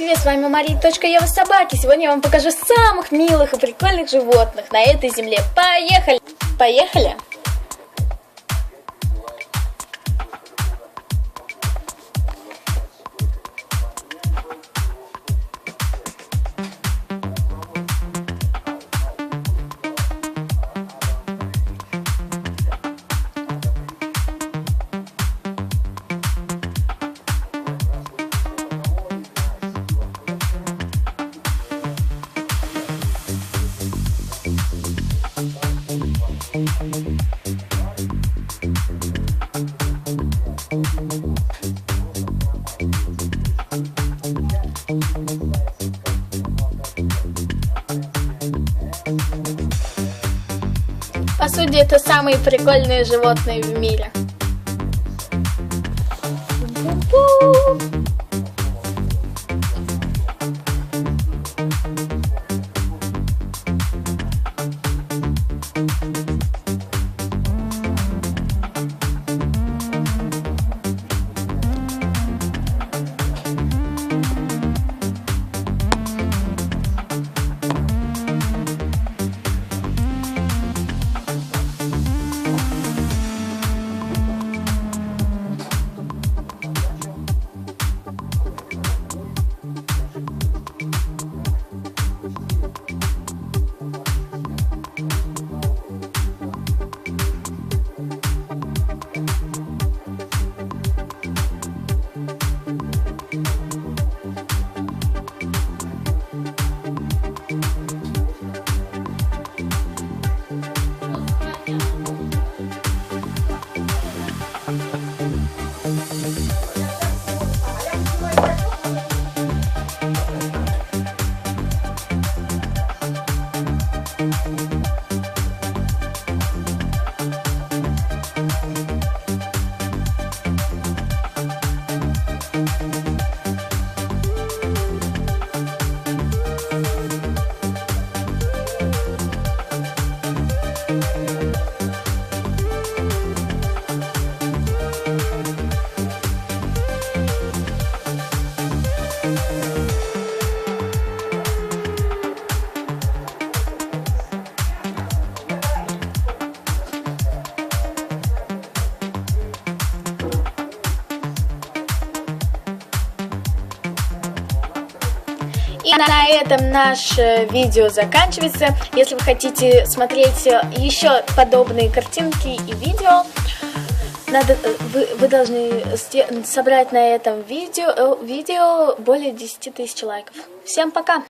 привет, с вами Мария.Ева Собаки. Сегодня я вам покажу самых милых и прикольных животных на этой земле. Поехали! Поехали! По сути, это самые прикольные животные в мире. И на этом наше видео заканчивается. Если вы хотите смотреть еще подобные картинки и видео, вы должны собрать на этом видео более 10 000 лайков. Всем пока!